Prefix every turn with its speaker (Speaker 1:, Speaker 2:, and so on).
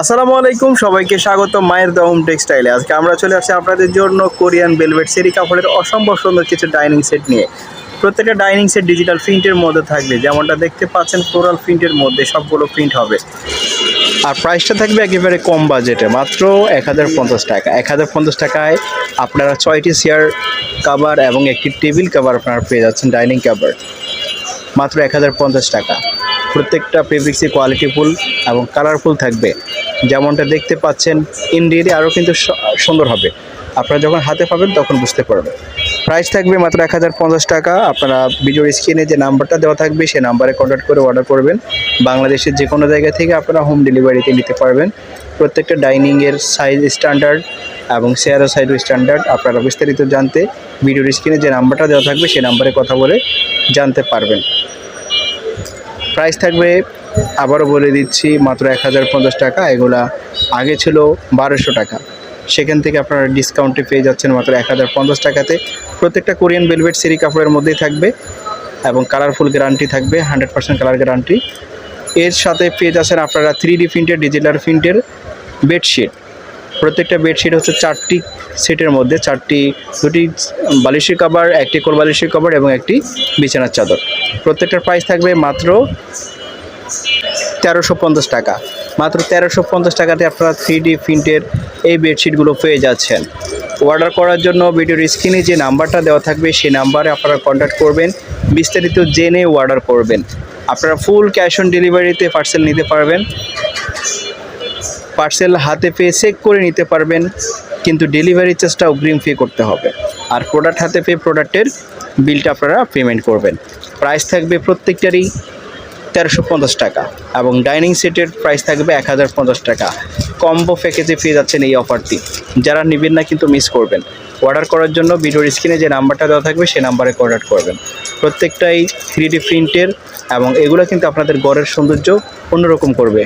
Speaker 1: আসসালামু আলাইকুম, সবাইকে স্বাগত মায়ের দা হোম টেক্সটাইলে। আজকে আমরা চলে আসছি আপনাদের জন্য কোরিয়ান ভেলভেট সেরি কাপড়ের অসম্ভব সুন্দর কিছু ডাইনিং সেট নিয়ে। প্রত্যেকটা ডাইনিং সেট ডিজিটাল প্রিন্টের মধ্যে থাকবে, যেমনটা দেখতে পাচ্ছেন ফ্লোরাল প্রিন্টের মধ্যে সবগুলো প্রিন্ট হবে। আর প্রাইসটা থাকবে একেবারে কম বাজেটে, মাত্র 1050 টাকা। 1050 টাকায় আপনারা 6টি চেয়ার কাভার এবং একটি টেবিল কাভার আপনারা পেয়ে যাচ্ছেন, ডাইনিং কাভার, মাত্র 1050 টাকা। প্রত্যেকটা ফেব্রিক্সই কোয়ালিটিফুল এবং কালারফুল থাকবে, যেমনটা দেখতে পাচ্ছেন। ইনডিডে আরও কিন্তু সুন্দর হবে, আপনারা যখন হাতে পাবেন তখন বুঝতে পারবেন। প্রাইস থাকবে মাত্র 1050 টাকা। আপনারা ভিডিওর স্ক্রিনে যে নাম্বারটা দেওয়া থাকবে সেই নাম্বারে কন্ট্যাক্ট করে অর্ডার করবেন। বাংলাদেশের যে কোনো জায়গা থেকে আপনারা হোম ডেলিভারিতে নিতে পারবেন। প্রত্যেকটা ডাইনিংয়ের সাইজ স্ট্যান্ডার্ড এবং চেয়ারের সাইজও স্ট্যান্ডার্ড। আপনারা বিস্তারিত জানতে ভিডিওর স্ক্রিনে যে নাম্বারটা দেওয়া থাকবে সেই নাম্বারে কথা বলে জানতে পারবেন। প্রাইস থাকবে, আবারও বলে দিচ্ছি, মাত্র 1050 টাকা। এগুলা আগে ছিল 1200 টাকা, সেখান থেকে আপনারা ডিসকাউন্টে পেয়ে যাচ্ছেন মাত্র 1050 টাকাতে। প্রত্যেকটা কোরিয়ান ভেলভেট সেরি কাপড়ের মধ্যেই থাকবে এবং কালারফুল গ্যারান্টি থাকবে, 100% কালার গ্যারান্টি। এর সাথে পেয়ে যাচ্ছেন আপনারা 3D প্রিন্টের, ডিজিটাল প্রিন্টের বেডশিট। প্রত্যেকটা বেডশিট হচ্ছে 4টি সেটের মধ্যে, 2টি বালিশের কভার, একটি কোল বালিশের কভার এবং একটি বিছানার চাদর। প্রত্যেকটার প্রাইস থাকবে মাত্র 1350 টাকা। মাত্র 1350 টাকাতে আপনারা 3D প্রিন্টের এই বেডশিটগুলো পেয়ে যাচ্ছেন। অর্ডার করার জন্য ভিডিওর স্ক্রিনে যে নাম্বারটা দেওয়া থাকবে সেই নাম্বারে আপনারা কন্ট্যাক্ট করবেন, বিস্তারিত জেনে অর্ডার করবেন। আপনারা ফুল ক্যাশ অন ডেলিভারিতে পার্সেল নিতে পারবেন, পার্সেল হাতে পেয়ে চেক করে নিতে পারবেন, কিন্তু ডেলিভারি চার্জটা অগ্রিম পে করতে হবে। আর প্রোডাক্ট হাতে পেয়ে প্রোডাক্টের বিলটা আপনারা পেমেন্ট করবেন। প্রাইস থাকবে প্রত্যেকটারই 1350 টাকা এবং ডাইনিং সেটের প্রাইস থাকবে 1050 টাকা। কম্বো প্যাকেজে পেয়ে যাচ্ছেন এই অফারটি। যারা নেবেন না কিন্তু মিস করবেন। অর্ডার করার জন্য ভিডিওর স্ক্রিনে যে নাম্বারটা দেওয়া থাকবে সেই নাম্বারে কন্ট্যাক্ট করবেন। প্রত্যেকটাই 3D প্রিন্টের এবং এগুলো কিন্তু আপনাদের ঘরের সৌন্দর্য অন্যরকম করবে।